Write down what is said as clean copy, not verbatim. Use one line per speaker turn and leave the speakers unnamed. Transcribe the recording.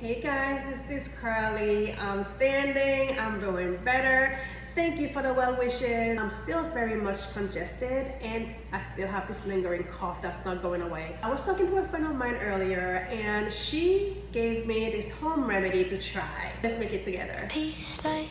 Hey guys, this is Carly. I'm standing, I'm doing better. Thank you for the well wishes. I'm still very much congested and I still have this lingering cough that's not going away. I was talking to a friend of mine earlier and she gave me this home remedy to try. Let's make it together.
Peace like